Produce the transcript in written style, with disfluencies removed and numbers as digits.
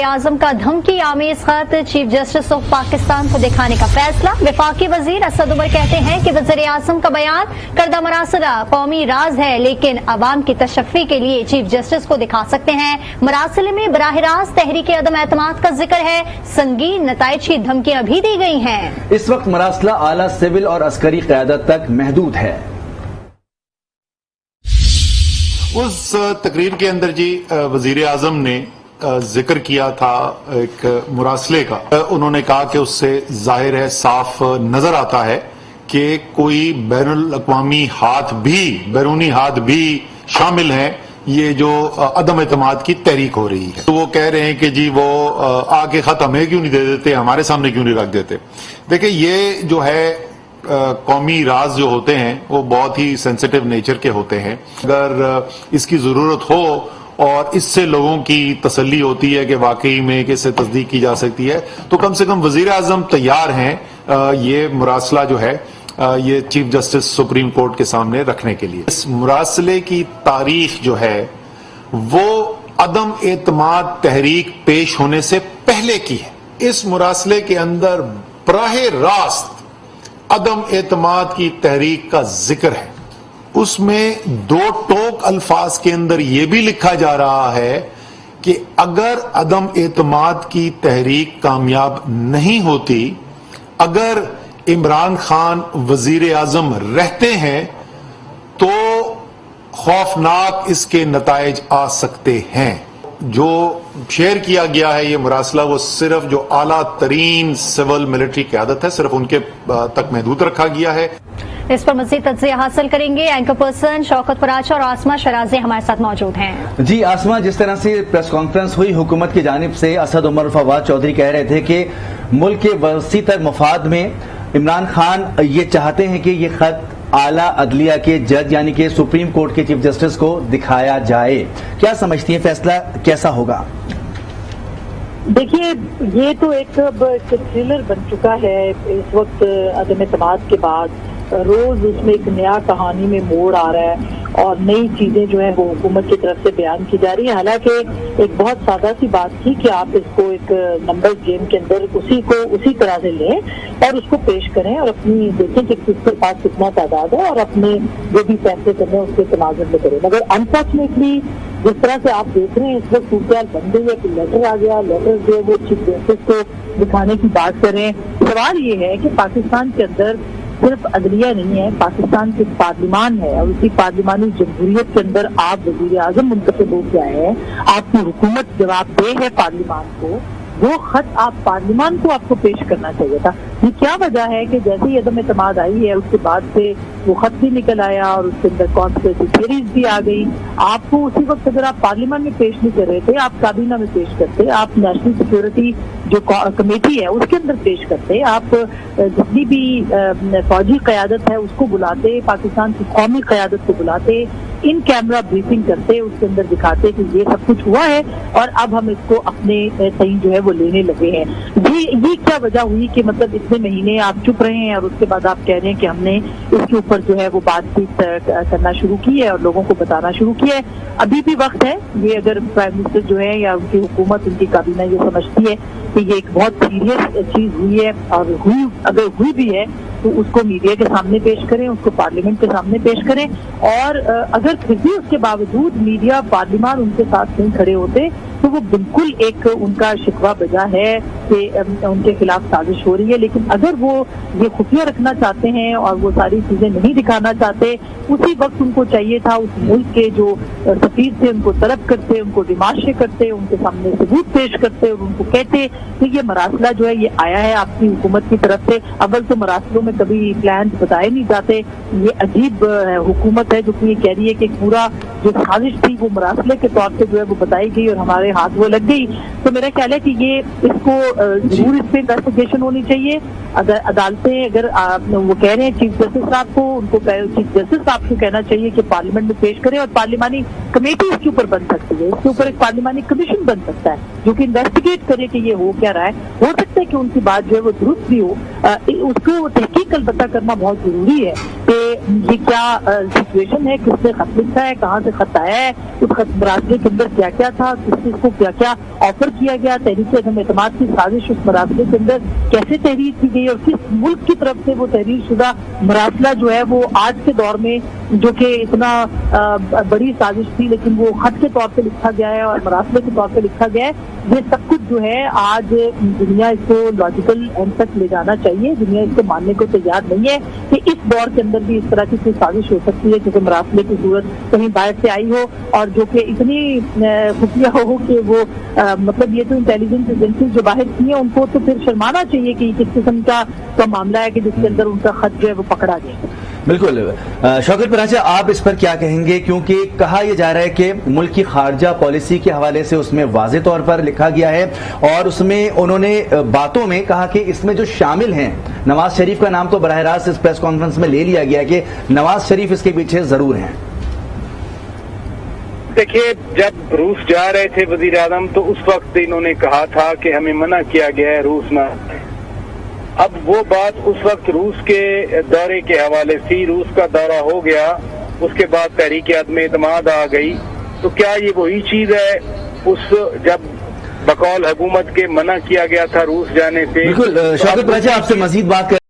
वज़ीर-ए-आज़म का धमकी आमेज खत चीफ जस्टिस ऑफ पाकिस्तान को दिखाने का फैसला। वफाकी वजीर असद उमर कहते हैं कि वज़ीर-ए-आज़म का बयान करदा मरासला कौमी राज है, लेकिन अवाम की तशफ़ी के लिए चीफ जस्टिस को दिखा सकते हैं। मरासले में बराह रास्त तहरीक अदम एतमाद का जिक्र है, संगीन नताइज की धमकियां भी दी गई हैं। इस वक्त मरासला आला सिविल और अस्करी क़यादत तक महदूद है। उस तकरीर के अंदर जी वजीर आजम ने जिक्र किया था एक मुरासले का। उन्होंने कहा कि उससे जाहिर है, साफ नजर आता है कि कोई बैनुल अक़वामी हाथ भी, बैरूनी हाथ भी शामिल हैं ये जो अदम एतमाद की तहरीक हो रही है। तो वो कह रहे हैं कि जी वो आके खत हमें क्यों नहीं दे देते, हमारे सामने क्यों नहीं रख देते। देखिए, ये जो है कौमी राज जो होते हैं वो बहुत ही सेंसिटिव नेचर के होते हैं। अगर इसकी जरूरत हो और इससे लोगों की तसल्ली होती है कि वाकई में कि इससे तस्दीक की जा सकती है, तो कम से कम वजीर आजम तैयार हैं ये मुरासला जो है ये चीफ जस्टिस सुप्रीम कोर्ट के सामने रखने के लिए। इस मुरासले की तारीख जो है वो अदम एतमाद तहरीक पेश होने से पहले की है। इस मुरासले के अंदर बराह रास्त अदम एतमाद की तहरीक का जिक्र है। उसमें दो टोक अल्फाज के अंदर यह भी लिखा जा रहा है कि अगर अदम एतमाद की तहरीक कामयाब नहीं होती, अगर इमरान खान वजीर आजम रहते हैं तो खौफनाक इसके नताइज आ सकते हैं। जो शेयर किया गया है ये मुरासला, वो सिर्फ जो आला तरीन सिविल मिलिट्री क़यादत है, सिर्फ उनके तक महदूद रखा गया है। इस पर मज़ीद तज्ज़िया हासिल करेंगे। एंकर पर्सन शौकत पराचा और आसमा शराजी हमारे साथ मौजूद हैं। जी आसमा, जिस तरह से प्रेस कॉन्फ्रेंस हुई हुकूमत की जानिब से, असद उमर फवाद चौधरी कह रहे थे कि मुल्क के वसी तर मफाद में इमरान खान ये चाहते हैं कि ये खत आला अदलिया के जज यानी कि सुप्रीम कोर्ट के चीफ जस्टिस को दिखाया जाए। क्या समझती है, फैसला कैसा होगा? देखिए, ये तो एक थ्रिलर बन चुका है इस वक्त। अदम एतमाद के बाद रोज उसमें एक नया कहानी में मोड़ आ रहा है और नई चीजें जो है वो हुकूमत की तरफ से बयान की जा रही है। हालांकि एक बहुत सादा सी बात थी कि आप इसको एक नंबर गेम के अंदर उसी तरह से लें और उसको पेश करें और अपनी देखें कि किसके पास कितना तादाद है और अपने जो भी फैसले करने उसके तनाजुर में करें। मगर अनफॉर्चुनेटली जिस तरह से आप देख रहे हैं इस वक्त सूरत बन गई है कि लेटर आ गया, लेटर जो है वो चीफ जस्टिस को दिखाने की बात करें। सवाल ये है कि पाकिस्तान के अंदर सिर्फ अदलिया नहीं है, पाकिस्तान की पार्लिमान है और उसी पार्लिमानी जमहूरियत के अंदर आप वज़ीर आज़म मुंतखब हो गया है, आपकी हुकूमत जवाबदेह है पार्लिमान को। वो खत आप पार्लिमान को आपको पेश करना चाहिए था। ये क्या वजह है कि जैसे ही अदम एतमाद आई है उसके बाद से वो खत भी निकल आया और उसके अंदर कॉन्स्पिरेसी थियरीज भी आ गई। आपको उसी वक्त अगर आप पार्लियामेंट में पेश नहीं कर रहे थे, आप काबीना में पेश करते, आप नेशनल सिक्योरिटी जो कमेटी है उसके अंदर पेश करते, आप जितनी भी फौजी क़यादत है उसको बुलाते, पाकिस्तान की कौमी क़यादत को बुलाते, इन कैमरा ब्रीफिंग करते, उसके अंदर दिखाते कि ये सब कुछ हुआ है और अब हम इसको अपने सही जो है वो लेने लगे हैं। ये क्या वजह हुई कि मतलब इतने महीने आप चुप रहे हैं और उसके बाद आप कह रहे हैं कि हमने इसके ऊपर जो है वो बातचीत करना शुरू की है और लोगों को बताना शुरू किया है। अभी भी वक्त है। ये अगर प्राइम मिनिस्टर जो है या उनकी हुकूमत, उनकी काबीना ये समझती है कि ये एक बहुत सीरियस चीज हुई है और अगर हुई भी है तो उसको मीडिया के सामने पेश करें, उसको पार्लियामेंट के सामने पेश करें और अगर फिर भी उसके बावजूद मीडिया पार्लियामान उनके साथ नहीं खड़े होते तो वो बिल्कुल एक उनका शिकवा बजा है कि उनके खिलाफ साजिश हो रही है। लेकिन अगर वो ये खुफिया रखना चाहते हैं और वो सारी चीजें नहीं दिखाना चाहते, उसी वक्त उनको चाहिए था उस मुल्क के जो सफीर थे उनको तलब करते, उनको डिमाशे करते, उनके सामने सबूत पेश करते और उनको कहते कि ये मरासला जो है ये आया है आपकी हुकूमत की तरफ से। अव्वल तो मरासलों में कभी प्लान बताए नहीं जाते। ये अजीब हुकूमत है जो कि ये कह रही है कि पूरा जो साजिश थी वो मरासले के तौर पे जो है वो बताई गई और हमारे हाथ वो लग गई। तो मेरा ख्याल है कि ये इसको जरूर इस पे इन्वेस्टिगेशन होनी चाहिए। अगर अदालतें अगर वो कह रहे हैं चीफ जस्टिस साहब को, उनको चीफ जस्टिस साहब को कहना चाहिए कि पार्लियामेंट में पेश करें और पार्लियामानी कमेटी इसके ऊपर बन सकती है, इसके ऊपर एक पार्लियामानी कमीशन बन सकता है जो कि इन्वेस्टिगेट करे कि ये हो क्या रहा है। हो सकता है कि उनकी बात जो है वो दुरुस्त भी हो, उसको तहकीक अलबत्ता करना बहुत जरूरी है। कि ये क्या सिचुएशन है, किसने खत लिखा है, कहाँ से खत आया है, उस खत मरासले के अंदर क्या क्या था, किसको क्या क्या ऑफर किया गया, तहरीक अदम एतमाद की साजिश उस मरासले के अंदर कैसे तहरीर की गई और किस मुल्क की तरफ से वो तहरीर शुदा मरासला जो है वो आज के दौर में जो कि इतना बड़ी साजिश थी लेकिन वो खत के तौर पे लिखा गया है और मरासले के तौर पे लिखा गया है। ये सब कुछ जो है आज दुनिया इसको लॉजिकल एंड तक ले जाना चाहिए, दुनिया इसको मानने को तैयार नहीं है कि इस दौर के अंदर भी इस तरह की कोई साजिश हो सकती है क्योंकि मरासले की सूरत कहीं बाहर से आई हो और जो कि इतनी खुफिया हो कि वो मतलब ये तो इंटेलिजेंस एजेंसी जो बाहर की है उनको तो फिर शर्माना चाहिए कि किस किस्म का मामला है कि जिसके अंदर उनका खत जो है वो पकड़ा गया। बिल्कुल शौकत पराचा, आप इस पर क्या कहेंगे, क्योंकि कहा यह जा रहा है कि मुल्क की खारजा पॉलिसी के हवाले से उसमें वाज़ेह तौर पर लिखा गया है और उसमें उन्होंने बातों में कहा कि इसमें जो शामिल हैं नवाज शरीफ का नाम तो बराह रास्त इस प्रेस कॉन्फ्रेंस में ले लिया गया कि नवाज शरीफ इसके पीछे जरूर हैं। देखिए, जब रूस जा रहे थे वजीर आजम तो उस वक्त इन्होंने कहा था कि हमें मना किया गया है रूस ना। अब वो बात उस वक्त रूस के दौरे के हवाले से, रूस का दौरा हो गया, उसके बाद तहरीक अदम एतमाद आ गई, तो क्या ये वही चीज है उस जब बकौल हुकूमत के मना किया गया था रूस जाने से? बिल्कुल शौकत पराचा, आपसे मजीद बात